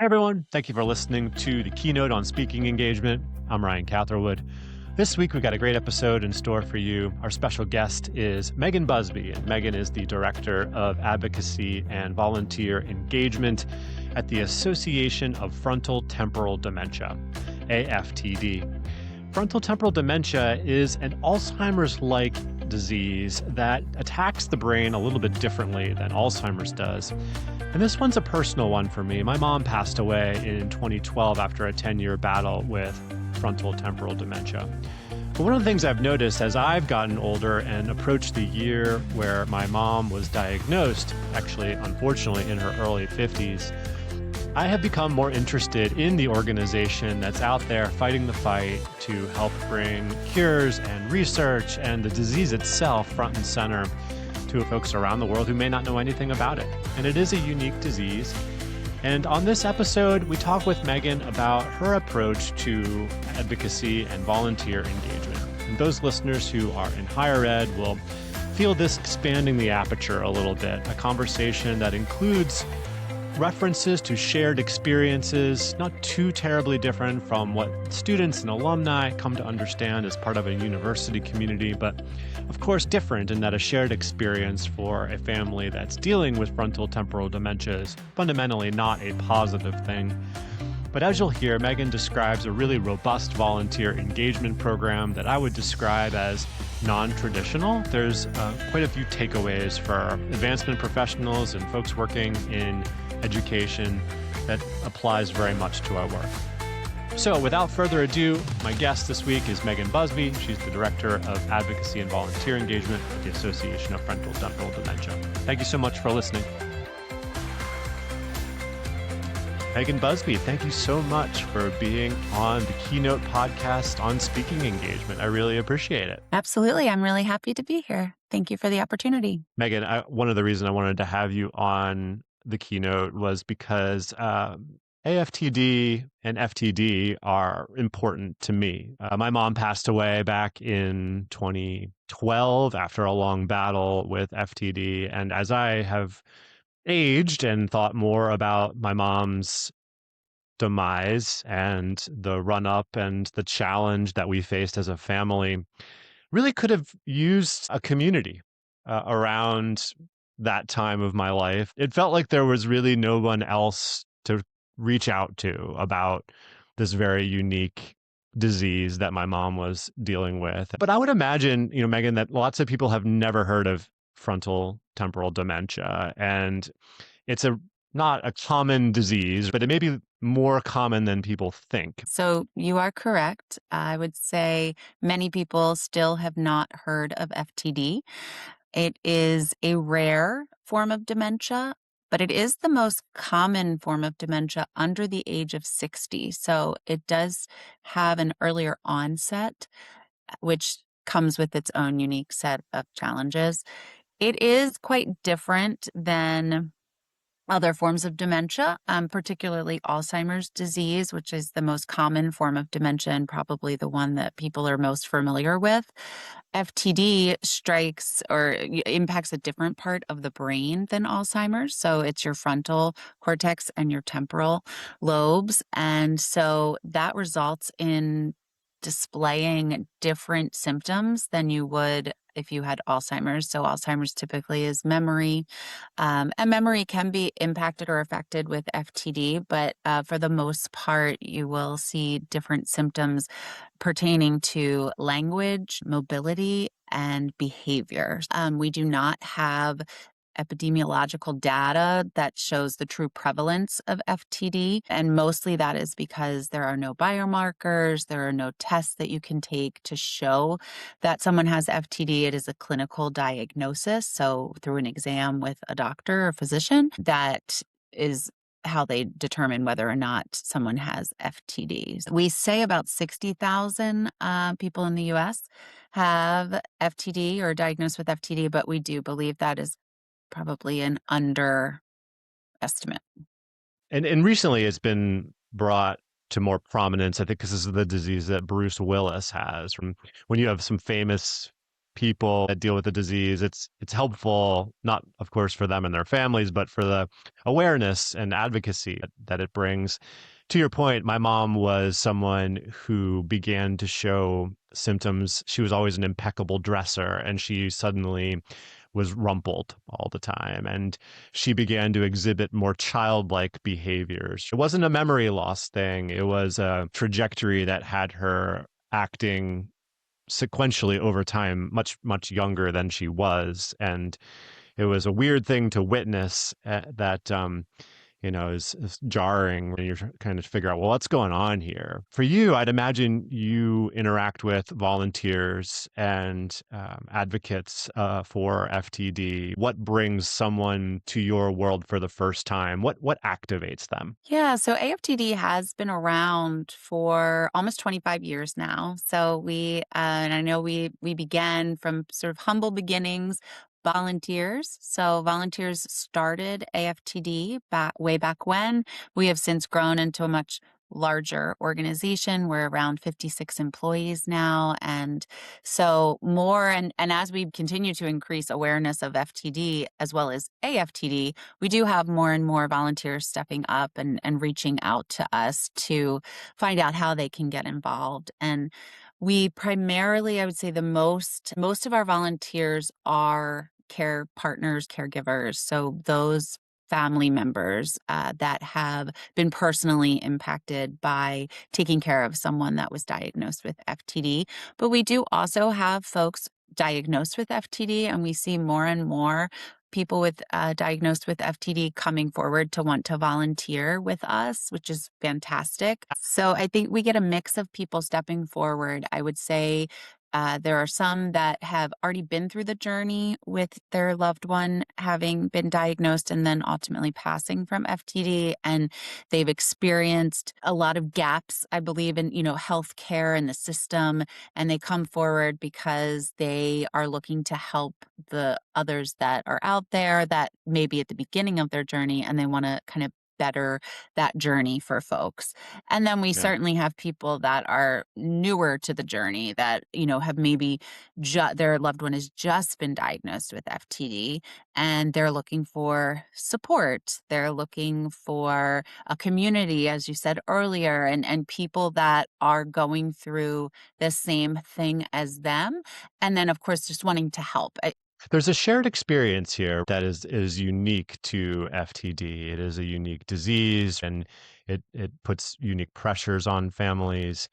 everyone. Thank you for listening to the Keynote on Speaking Engagement. I'm Ryan Catherwood. This week, we've got a great episode in store for you. Our special guest is Meghan Buzby, and Meghan is the Director of Advocacy and Volunteer Engagement at the Association of Frontotemporal Dementia, AFTD. Frontotemporal dementia is an Alzheimer's-like disease that attacks the brain a little bit differently than Alzheimer's does. And this one's a personal one for me. My mom passed away in 2012 after a 10-year battle with frontotemporal dementia. But one of the things I've noticed as I've gotten older and approached the year where my mom was diagnosed, actually, unfortunately, in her early 50s, I have become more interested in the organization that's out there fighting the fight to help bring cures and research and the disease itself front and center to folks around the world who may not know anything about it. And it is a unique disease. And on this episode, we talk with Meghan about her approach to advocacy and volunteer engagement. And those listeners who are in higher ed will feel this expanding the aperture a little bit, a conversation that includes references to shared experiences, not too terribly different from what students and alumni come to understand as part of a university community, but of course different in that a shared experience for a family that's dealing with frontotemporal dementia is fundamentally not a positive thing. But as you'll hear, Meghan describes a really robust volunteer engagement program that I would describe as non-traditional. There's quite a few takeaways for advancement professionals and folks working in education that applies very much to our work. So without further ado, my guest this week is Meghan Buzby. She's the Director of Advocacy and Volunteer Engagement at the Association of Frontotemporal Dementia. Thank you so much for listening. Meghan Buzby, thank you so much for being on the Keynote podcast on speaking engagement. I really appreciate it. Absolutely. I'm really happy to be here. Thank you for the opportunity. Meghan, one of the reasons I wanted to have you on the Keynote was because AFTD and FTD are important to me. My mom passed away back in 2012 after a long battle with FTD. And as I have aged and thought more about my mom's demise and the run-up and the challenge that we faced as a family, really could have used a community around that time of my life. It felt like there was really no one else to reach out to about this very unique disease that my mom was dealing with. But I would imagine, Meghan, that lots of people have never heard of frontotemporal dementia, and it's not a common disease, but it may be more common than people think. So you are correct. I would say many people still have not heard of FTD. It is a rare form of dementia, but it is the most common form of dementia under the age of 60. So it does have an earlier onset, which comes with its own unique set of challenges. It is quite different than other forms of dementia, particularly Alzheimer's disease, which is the most common form of dementia and probably the one that people are most familiar with. FTD strikes or impacts a different part of the brain than Alzheimer's. So it's your frontal cortex and your temporal lobes. And so that results in displaying different symptoms than you would if you had Alzheimer's. So Alzheimer's typically is memory, and memory can be impacted or affected with FTD, but for the most part, you will see different symptoms pertaining to language, mobility, and behavior. We do not have epidemiological data that shows the true prevalence of FTD. And mostly that is because there are no biomarkers, there are no tests that you can take to show that someone has FTD. It is a clinical diagnosis. So through an exam with a doctor or physician, that is how they determine whether or not someone has FTD. We say about 60,000 people in the U.S. have FTD or are diagnosed with FTD, but we do believe that is probably an underestimate. And recently it's been brought to more prominence, I think, because this is the disease that Bruce Willis has. From when you have some famous people that deal with the disease. It's helpful, not of course for them and their families, but for the awareness and advocacy that it brings. To your point, my mom was someone who began to show symptoms. She was always an impeccable dresser, and she suddenly was rumpled all the time. And she began to exhibit more childlike behaviors. It wasn't a memory loss thing, it was a trajectory that had her acting sequentially over time, much, much younger than she was. And it was a weird thing to witness that is jarring when you're kind of figure out, well, what's going on here? For you, I'd imagine you interact with volunteers and advocates for FTD. What brings someone to your world for the first time? What activates them? Yeah, so AFTD has been around for almost 25 years now. So and I know we began from sort of humble beginnings, volunteers. So volunteers started AFTD way back when. We have since grown into a much larger organization. We're around 56 employees now. And so more, and as we continue to increase awareness of FTD as well as AFTD, we do have more and more volunteers stepping up and reaching out to us to find out how they can get involved. And we primarily, I would say most of our volunteers are care partners, caregivers. So those family members that have been personally impacted by taking care of someone that was diagnosed with FTD. But we do also have folks diagnosed with FTD, and we see more and more people with diagnosed with FTD coming forward to want to volunteer with us, which is fantastic. So I think we get a mix of people stepping forward. I would say there are some that have already been through the journey with their loved one having been diagnosed and then ultimately passing from FTD, and they've experienced a lot of gaps, I believe, in healthcare and the system, and they come forward because they are looking to help the others that are out there that may be at the beginning of their journey, and they want to kind of better that journey for folks. And then we Yeah. certainly have people that are newer to the journey that, have maybe their loved one has just been diagnosed with FTD, and they're looking for support. They're looking for a community, as you said earlier, and people that are going through the same thing as them. And then, of course, just wanting to help. There's a shared experience here that is unique to FTD. It is a unique disease, and it puts unique pressures on families.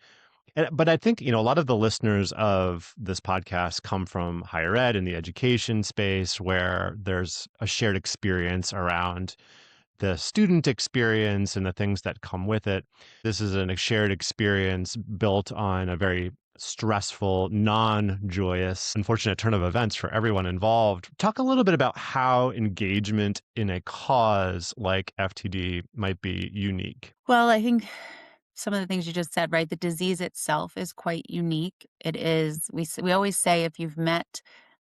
But I think, a lot of the listeners of this podcast come from higher ed in the education space, where there's a shared experience around the student experience and the things that come with it. This is a shared experience built on a very stressful, non-joyous, unfortunate turn of events for everyone involved. Talk a little bit about how engagement in a cause like FTD might be unique. Well, I think some of the things you just said, right? The disease itself is quite unique. It is, we always say if you've met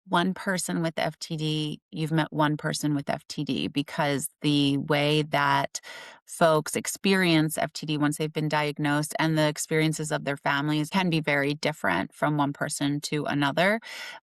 one person with FTD, you've met one person with FTD, because the way that folks experience FTD once they've been diagnosed and the experiences of their families can be very different from one person to another.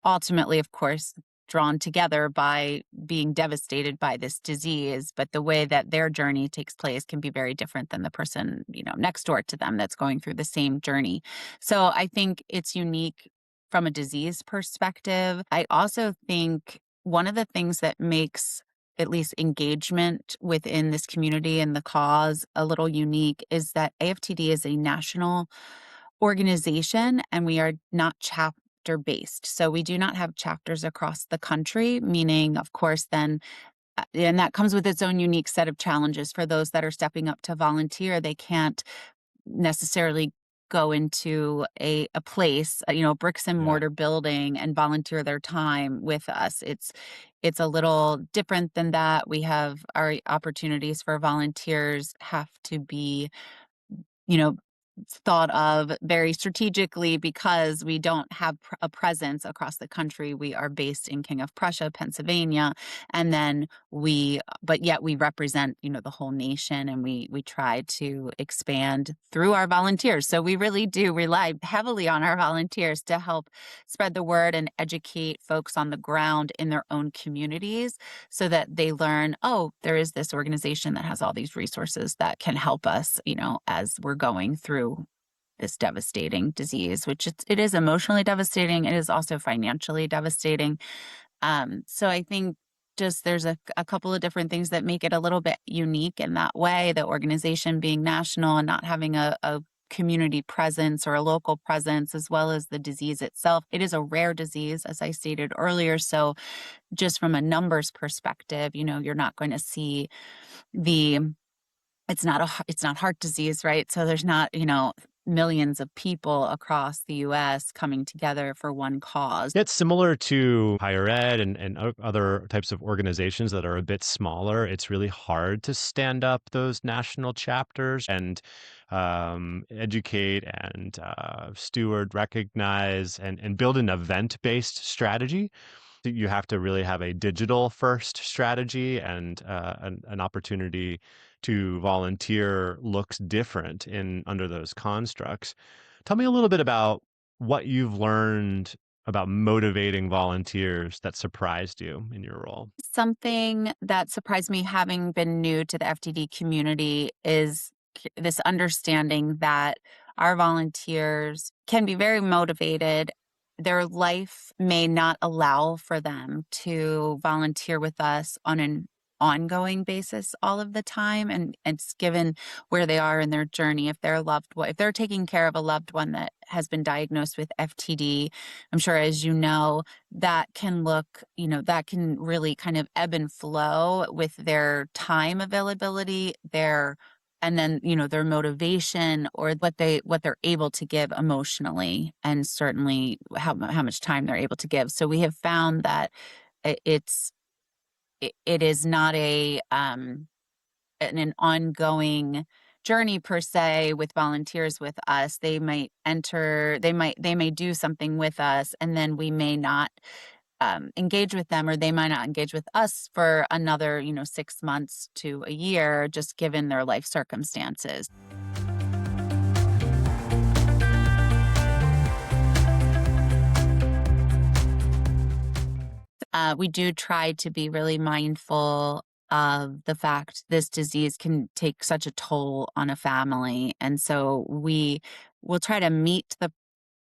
Ultimately, of course, drawn together by being devastated by this disease, but the way that their journey takes place can be very different than the person, next door to them that's going through the same journey. So I think it's unique from a disease perspective. I also think one of the things that makes at least engagement within this community and the cause a little unique is that AFTD is a national organization, and we are not chapter based. So we do not have chapters across the country, meaning, of course, then and that comes with its own unique set of challenges for those that are stepping up to volunteer. They can't necessarily go into a place, bricks and Yeah. mortar building and volunteer their time with us. It's a little different than that. We have our opportunities for volunteers have to be, you know, thought of very strategically because we don't have a presence across the country. We are based in King of Prussia, Pennsylvania, and then but yet we represent, the whole nation, and we try to expand through our volunteers. So we really do rely heavily on our volunteers to help spread the word and educate folks on the ground in their own communities so that they learn, oh, there is this organization that has all these resources that can help us, as we're going through this devastating disease, which it is emotionally devastating. It is also financially devastating. So I think just there's a couple of different things that make it a little bit unique in that way, the organization being national and not having a community presence or a local presence, as well as the disease itself. It is a rare disease, as I stated earlier. So just from a numbers perspective, you're not going to see the it's not heart disease, right? So there's not, millions of people across the US coming together for one cause. It's similar to higher ed and other types of organizations that are a bit smaller. It's really hard to stand up those national chapters and educate and steward, recognize, and build an event-based strategy. You have to really have a digital first strategy, and an opportunity to volunteer looks different in under those constructs. Tell me a little bit about what you've learned about motivating volunteers that surprised you in your role. Something that surprised me, having been new to the FTD community, is this understanding that our volunteers can be very motivated. Their life may not allow for them to volunteer with us on an ongoing basis all of the time. And it's given where they are in their journey. If they're taking care of a loved one that has been diagnosed with FTD, I'm sure, as you know, that can that can really kind of ebb and flow with their time availability, and then, their motivation, or what they're able to give emotionally, and certainly how much time they're able to give. So we have found that it is not an ongoing journey per se with volunteers with us. They may do something with us, and then we may not engage with them, or they might not engage with us for another, 6 months to a year, just given their life circumstances. We do try to be really mindful of the fact this disease can take such a toll on a family. And so we will try to meet the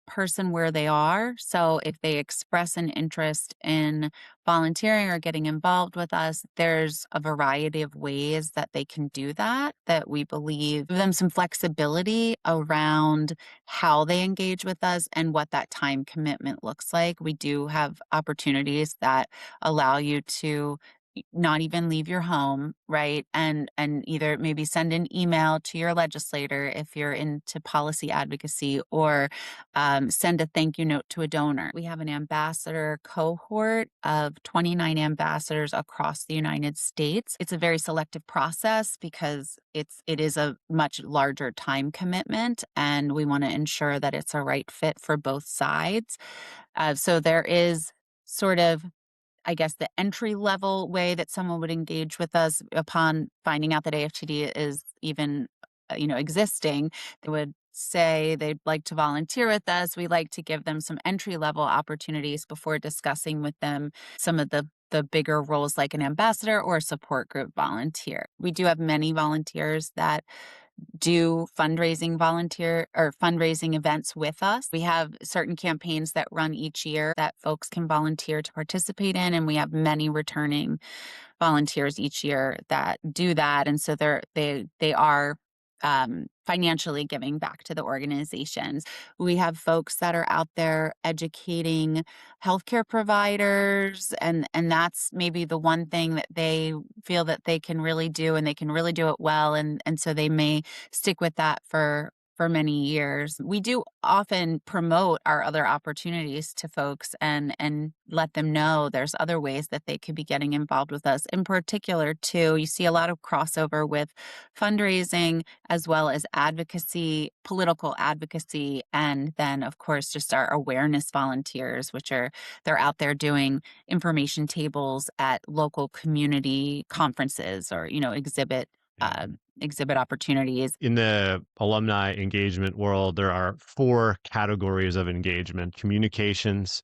person where they are. So if they express an interest in volunteering or getting involved with us, there's a variety of ways that they can do that we believe give them some flexibility around how they engage with us and what that time commitment looks like. We do have opportunities that allow you to not even leave your home, right? And either maybe send an email to your legislator if you're into policy advocacy, or send a thank you note to a donor. We have an ambassador cohort of 29 ambassadors across the United States. It's a very selective process because it is a much larger time commitment, and we want to ensure that it's a right fit for both sides. So there is sort of, I guess, the entry level way that someone would engage with us upon finding out that AFTD is even, existing. They would say they'd like to volunteer with us. We like to give them some entry level opportunities before discussing with them some of the bigger roles, like an ambassador or a support group volunteer. We do have many volunteers that do fundraising events with us. We have certain campaigns that run each year that folks can volunteer to participate in, and we have many returning volunteers each year that do that. And so they are financially giving back to the organizations. We have folks that are out there educating healthcare providers, and that's maybe the one thing that they feel that they can really do, and they can really do it well. And so they may stick with that for for many years. We do often promote our other opportunities to folks and let them know there's other ways that they could be getting involved with us. In particular, too, you see a lot of crossover with fundraising as well as advocacy, political advocacy, and then, of course, just our awareness volunteers, they're out there doing information tables at local community conferences or, Yeah. exhibit opportunities. In the alumni engagement world, there are four categories of engagement: communications,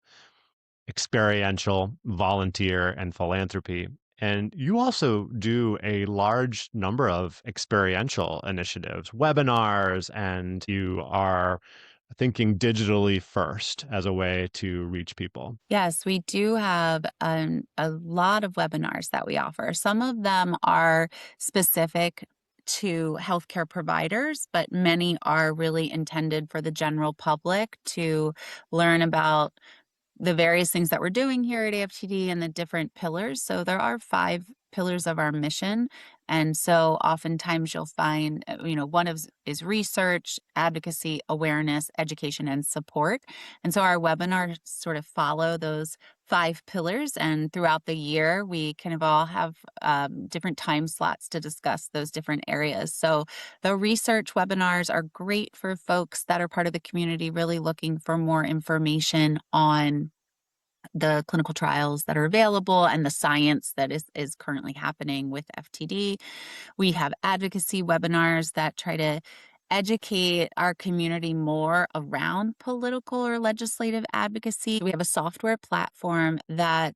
experiential, volunteer, and philanthropy. And you also do a large number of experiential initiatives, webinars, and you are thinking digitally first as a way to reach people. Yes, we do have a lot of webinars that we offer. Some of them are specific to healthcare providers, but many are really intended for the general public to learn about the various things that we're doing here at AFTD and the different pillars. So there are 5 pillars of our mission. And so oftentimes you'll find, one is research, advocacy, awareness, education, and support. And so our webinars sort of follow those 5 pillars. And throughout the year, we kind of all have different time slots to discuss those different areas. So the research webinars are great for folks that are part of the community really looking for more information on the clinical trials that are available and the science that is currently happening with FTD. We have advocacy webinars that try to educate our community more around political or legislative advocacy. We have a software platform that,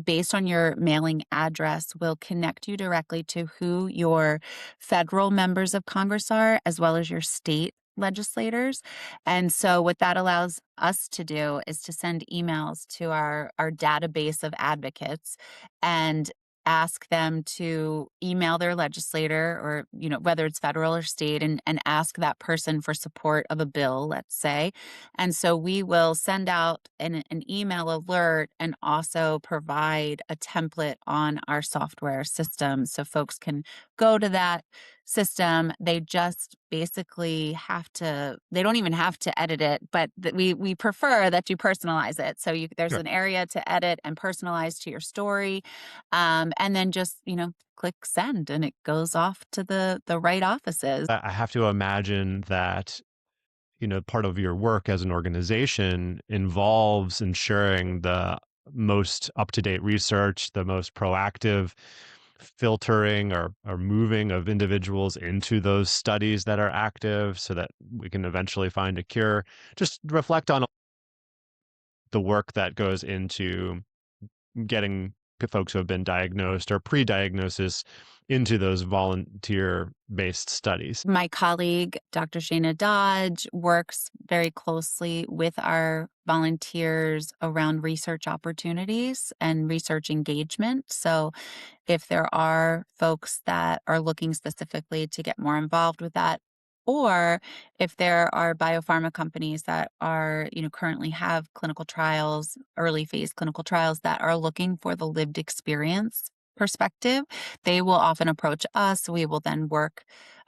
based on your mailing address, will connect you directly to who your federal members of Congress are, as well as your state legislators. And so what that allows us to do is to send emails to our database of advocates and ask them to email their legislator or, whether it's federal or state, and ask that person for support of a bill, let's say. And so we will send out an email alert and also provide a template on our software system so folks can go to that system. They just basically they don't even have to edit it, but we prefer that you personalize it. So there's Sure. an area to edit and personalize to your story. And then just, click send and it goes off to the right offices. I have to imagine that, part of your work as an organization involves ensuring the most up-to-date research, the most proactive filtering or moving of individuals into those studies that are active so that we can eventually find a cure. Just reflect on the work that goes into getting folks who have been diagnosed or pre-diagnosis into those volunteer-based studies. My colleague, Dr. Shana Dodge, works very closely with our volunteers around research opportunities and research engagement. So if there are folks that are looking specifically to get more involved with that, or if there are biopharma companies that are, currently have clinical trials, early phase clinical trials that are looking for the lived experience perspective, they will often approach us. We will then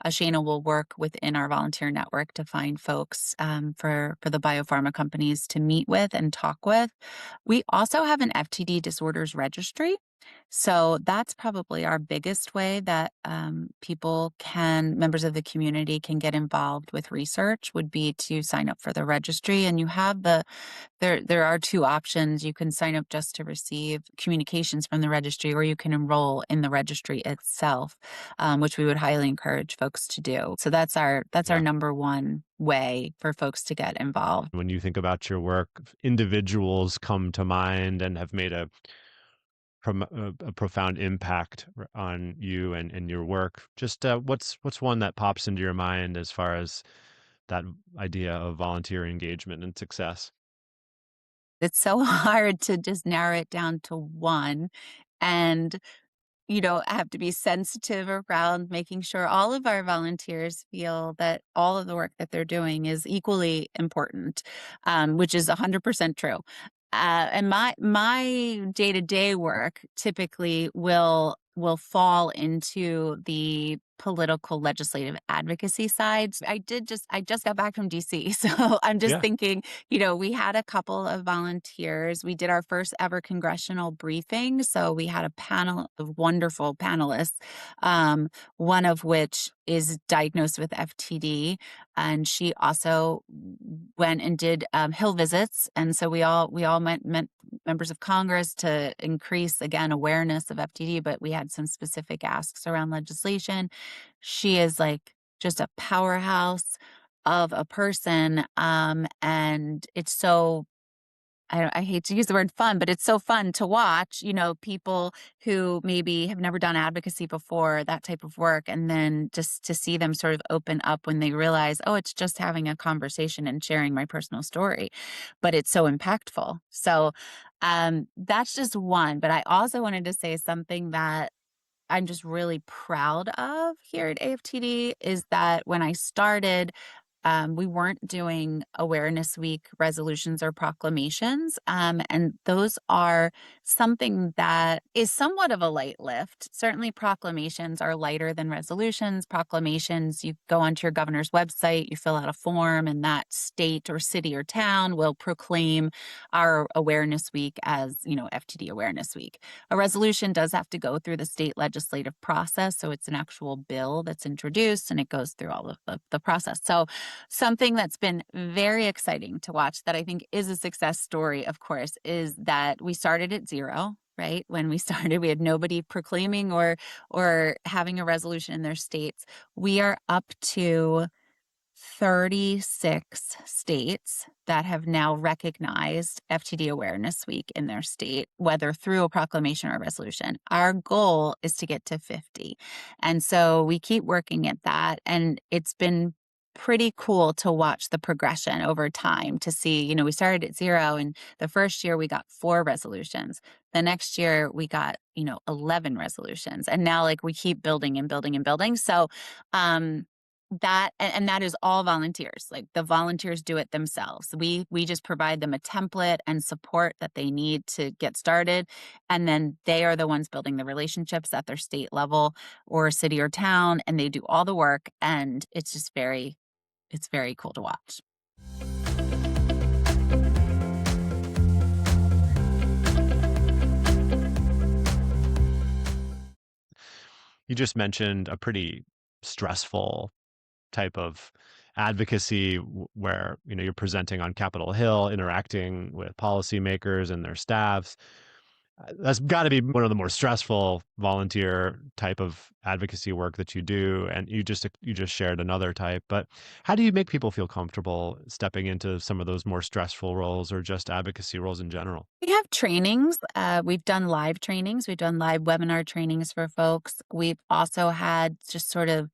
Shana will work within our volunteer network to find folks for the biopharma companies to meet with and talk with. We also have an FTD disorders registry. So that's probably our biggest way that members of the community can get involved with research would be to sign up for the registry. And you have there are 2 options. You can sign up just to receive communications from the registry, or you can enroll in the registry itself, which we would highly encourage folks to do. So that's our Yeah. number one way for folks to get involved. When you think about your work, individuals come to mind and have made a profound impact on you and your work. Just what's one that pops into your mind as far as that idea of volunteer engagement and success? It's so hard to just narrow it down to one. And I have to be sensitive around making sure all of our volunteers feel that all of the work that they're doing is equally important, which is 100% true. And my day-to-day work typically will will fall into the political legislative advocacy side. I just got back from DC. So I'm just Yeah. thinking, we had a couple of volunteers. We did our first ever congressional briefing. So we had a panel of wonderful panelists, one of which is diagnosed with FTD. And she also went and did Hill visits. And so we all met members of Congress to increase, again, awareness of FTD, but we had some specific asks around legislation. She is like just a powerhouse of a person. And it's so, I hate to use the word fun, but it's so fun to watch, people who maybe have never done advocacy before, that type of work, and then just to see them sort of open up when they realize, oh, it's just having a conversation and sharing my personal story, but it's so impactful. So that's just one. But I also wanted to say something that I'm just really proud of here at AFTD is that when I started, we weren't doing Awareness Week resolutions or proclamations. And those are something that is somewhat of a light lift. Certainly, proclamations are lighter than resolutions. Proclamations, you go onto your governor's website, you fill out a form, and that state or city or town will proclaim our Awareness Week as, FTD Awareness Week. A resolution does have to go through the state legislative process. So it's an actual bill that's introduced and it goes through all of the process. So something that's been very exciting to watch that I think is a success story, of course, is that we started at zero. Right when we started, we had nobody proclaiming or having a resolution in their states. We are up to 36 states that have now recognized FTD Awareness Week in their state, whether through a proclamation or a resolution. Our goal is to get to 50. And so we keep working at that. And it's been pretty cool to watch the progression over time to see, we started at zero, and the first year we got 4 resolutions. The next year we got, 11 resolutions. And now like we keep building and building and building. So, that is all volunteers. Like the volunteers do it themselves. We just provide them a template and support that they need to get started, and then they are the ones building the relationships at their state level or city or town, and they do all the work, and it's very cool to watch. You just mentioned a pretty stressful type of advocacy where you're presenting on Capitol Hill, interacting with policymakers and their staffs. That's got to be one of the more stressful volunteer type of advocacy work that you do, and you just shared another type. But how do you make people feel comfortable stepping into some of those more stressful roles or just advocacy roles in general? We have trainings. We've done live trainings. We've done live webinar trainings for folks. We've also had just sort of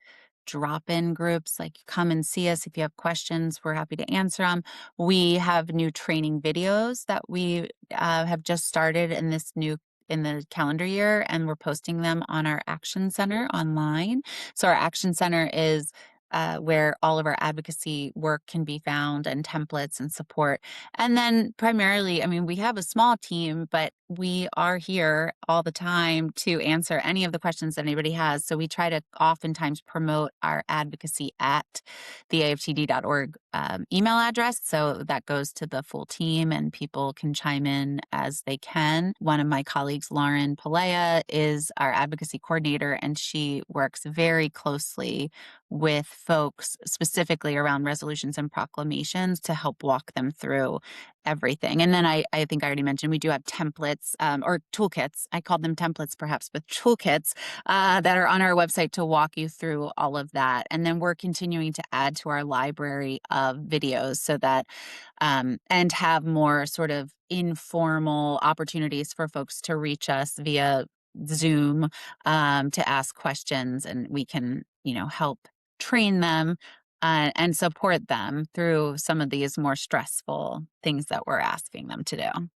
drop-in groups, like come and see us if you have questions. We're happy to answer them. We have new training videos that we have just started in the calendar year, and we're posting them on our Action Center online. So our Action Center is where all of our advocacy work can be found, and templates and support. And then primarily, I mean, we have a small team, but we are here all the time to answer any of the questions that anybody has. So we try to oftentimes promote our advocacy at the AFTD.org email address. So that goes to the full team and people can chime in as they can. One of my colleagues, Lauren Palea, is our advocacy coordinator, and she works very closely with folks specifically around resolutions and proclamations to help walk them through everything. And then I think I already mentioned we do have templates or toolkits. I called them templates perhaps, but toolkits that are on our website to walk you through all of that. And then we're continuing to add to our library of videos so that and have more sort of informal opportunities for folks to reach us via Zoom to ask questions, and we can, help train them and support them through some of these more stressful things that we're asking them to do.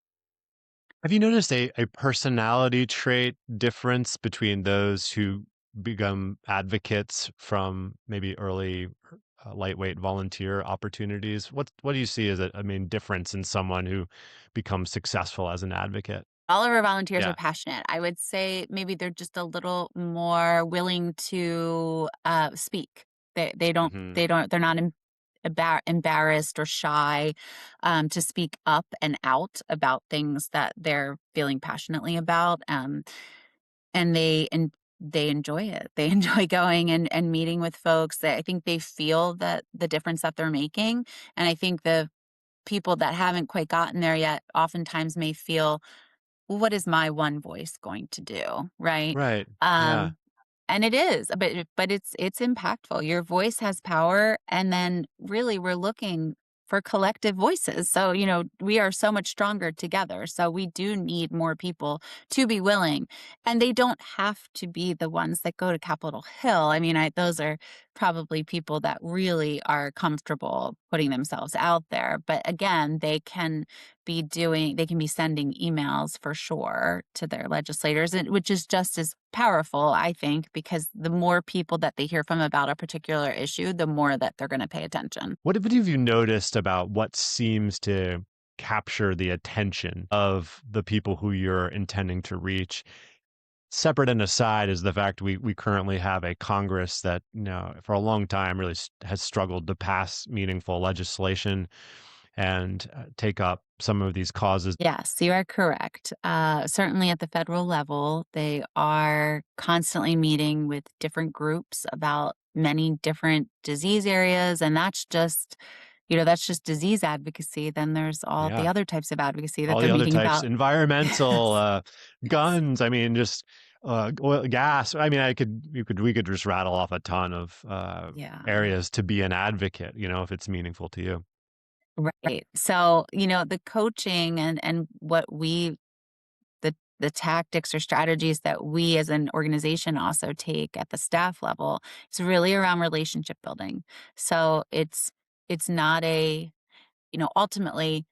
Have you noticed a personality trait difference between those who become advocates from maybe early lightweight volunteer opportunities? What do you see as a main difference in someone who becomes successful as an advocate? All of our volunteers are Yeah. passionate. I would say maybe they're just a little more willing to speak. Hmm. They're not embarrassed or shy to speak up and out about things that they're feeling passionately about. And they enjoy it. They enjoy going and meeting with folks. That I think they feel that the difference that they're making. And I think the people that haven't quite gotten there yet oftentimes may feel, well, what is my one voice going to do? Right. Right. Yeah. Um, and it is, but it's impactful. Your voice has power, and then really we're looking for collective voices. So, we are so much stronger together. So we do need more people to be willing, and they don't have to be the ones that go to Capitol Hill. I mean, those are probably people that really are comfortable putting themselves out there. But again, they can be sending emails for sure to their legislators, which is just as powerful, I think, because the more people that they hear from about a particular issue, the more that they're going to pay attention. What have you noticed about what seems to capture the attention of the people who you're intending to reach? Separate and aside is the fact we currently have a Congress that, for a long time really has struggled to pass meaningful legislation and take up some of these causes. Yes, you are correct. Certainly at the federal level, they are constantly meeting with different groups about many different disease areas. And that's just disease advocacy. Then there's all the Yeah. other types of advocacy that All they're the other meeting types, about. environmental, Yes. Yes. guns. I mean, just oil, gas. I mean, we could just rattle off a ton of Yeah. areas to be an advocate. If it's meaningful to you. Right. So, the coaching and the tactics or strategies that we as an organization also take at the staff level is really around relationship building. So it's not ultimately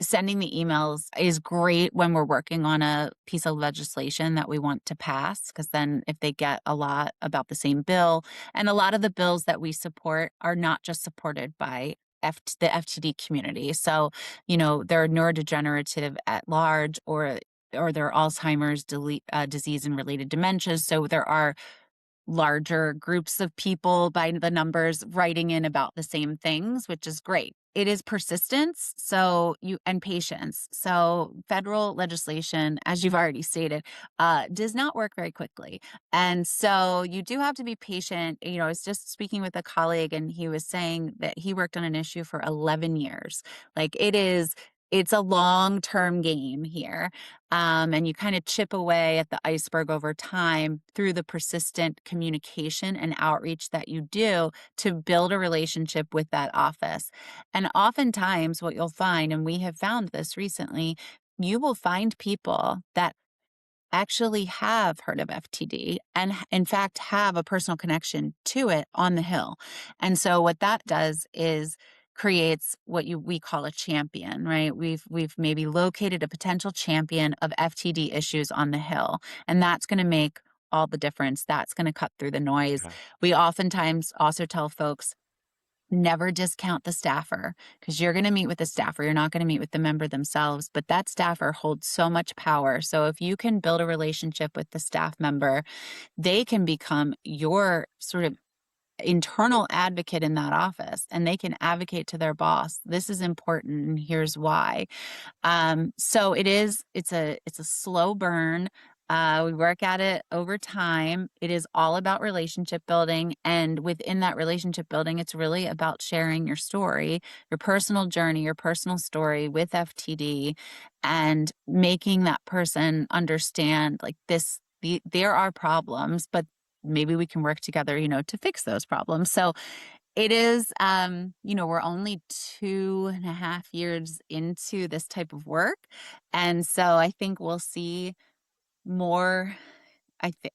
sending the emails is great when we're working on a piece of legislation that we want to pass, because then if they get a lot about the same bill, and a lot of the bills that we support are not just supported by the FTD community. So, they're neurodegenerative at large, or they're Alzheimer's disease and related dementias. So there are larger groups of people by the numbers writing in about the same things, which is great. It is persistence, and patience. So federal legislation, as you've already stated, does not work very quickly. And so you do have to be patient. I was just speaking with a colleague, and he was saying that he worked on an issue for 11 years. Like, it's a long-term game here. And you kind of chip away at the iceberg over time through the persistent communication and outreach that you do to build a relationship with that office. And oftentimes, what you'll find, and we have found this recently, you will find people that actually have heard of FTD and in fact have a personal connection to it on the Hill. And so what that does is creates what we call a champion, right? We've maybe located a potential champion of FTD issues on the Hill, and that's going to make all the difference. That's going to cut through the noise. Yeah. We oftentimes also tell folks, never discount the staffer, because you're going to meet with the staffer. You're not going to meet with the member themselves, but that staffer holds so much power. So if you can build a relationship with the staff member, they can become your sort of internal advocate in that office, and they can advocate to their boss. This is important, and here's why. So it's a slow burn. We work at it over time. It is all about relationship building. And within that relationship building, it's really about sharing your story, your personal journey, your personal story with FTD, and making that person understand, like, there are problems, but maybe we can work together, to fix those problems. So it is, we're only 2.5 years into this type of work. And so I think we'll see more,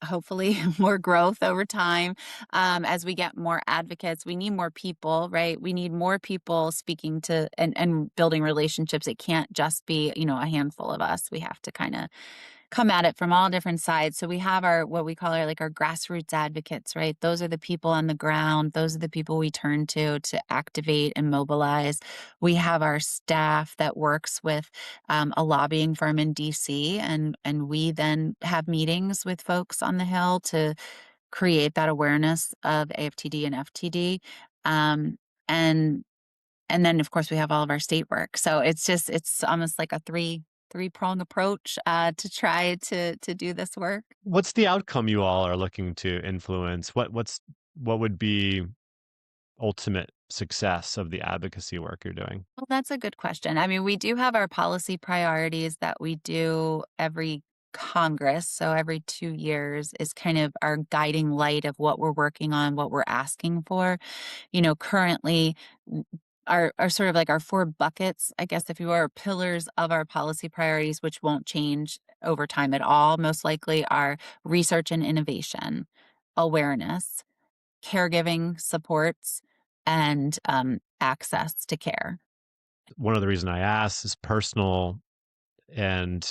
hopefully more growth over time, as we get more advocates. We need more people, right? We need more people speaking to and building relationships. It can't just be, a handful of us. We have to kind of come at it from all different sides. So we have our what we call our like our grassroots advocates, right? Those are the people on the ground. Those are the people we turn to activate and mobilize. We have our staff that works with a lobbying firm in DC, and we then have meetings with folks on the Hill to create that awareness of AFTD and FTD. Um, and and then of course we have all of our state work. So it's almost like a three-prong approach to try to do this work. What's the outcome you all are looking to influence? What would be ultimate success of the advocacy work you're doing? Well, that's a good question. I mean, we do have our policy priorities that we do every Congress. So every 2 years is kind of our guiding light of what we're working on, what we're asking for. Currently, our sort of like our four buckets, I guess, if you are pillars of our policy priorities, which won't change over time at all, most likely are research and innovation, awareness, caregiving supports, and access to care. One of the reasons I ask is personal. And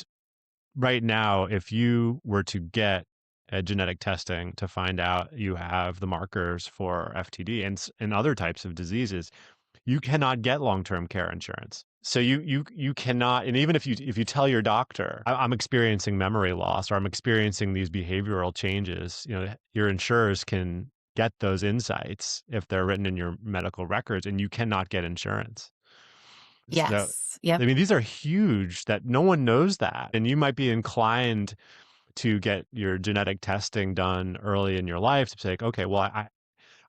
right now, if you were to get a genetic testing to find out you have the markers for FTD and other types of diseases, you cannot get long-term care insurance. So you cannot, and even if you tell your doctor, I'm experiencing memory loss or I'm experiencing these behavioral changes, your insurers can get those insights if they're written in your medical records, and you cannot get insurance. So, Yes. Yep. I mean, these are huge that no one knows that. And you might be inclined to get your genetic testing done early in your life to say, like, okay, well,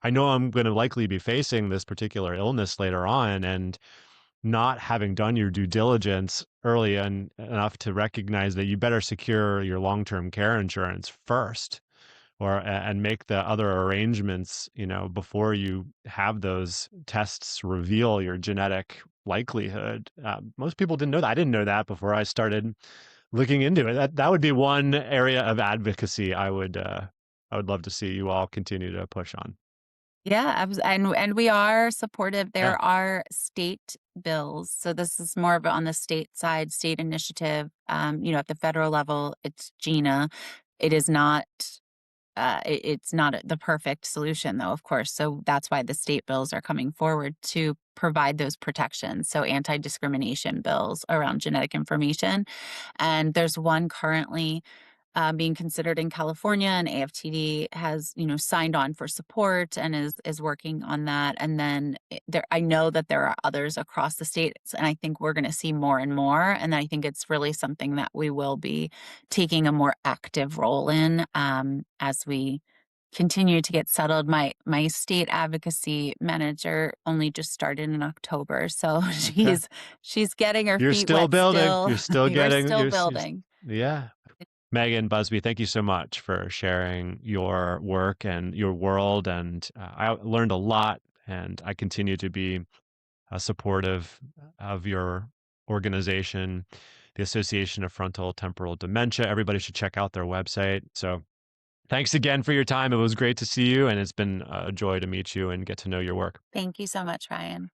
I know I'm going to likely be facing this particular illness later on, and not having done your due diligence early enough to recognize that you better secure your long-term care insurance first, and make the other arrangements, before you have those tests reveal your genetic likelihood. Most people didn't know that. I didn't know that before I started looking into it. That would be one area of advocacy I would love to see you all continue to push on. Yeah, and we are supportive. Yeah. There are state bills, so this is more of on the state side, state initiative. At the federal level, it's GINA. It is not it's not the perfect solution, though, of course. So that's why the state bills are coming forward to provide those protections. So anti-discrimination bills around genetic information. And there's one currently being considered in California, and AFTD has, signed on for support and is working on that. And then I know that there are others across the states, and I think we're going to see more and more. And I think it's really something that we will be taking a more active role in as we continue to get settled. My state advocacy manager only just started in October, so Okay. she's getting her You're feet still wet building. still. You're still We're getting. still building. Yeah. Meghan Buzby, thank you so much for sharing your work and your world. And I learned a lot, and I continue to be supportive of your organization, the Association of Frontotemporal Dementia. Everybody should check out their website. So thanks again for your time. It was great to see you, and it's been a joy to meet you and get to know your work. Thank you so much, Ryan.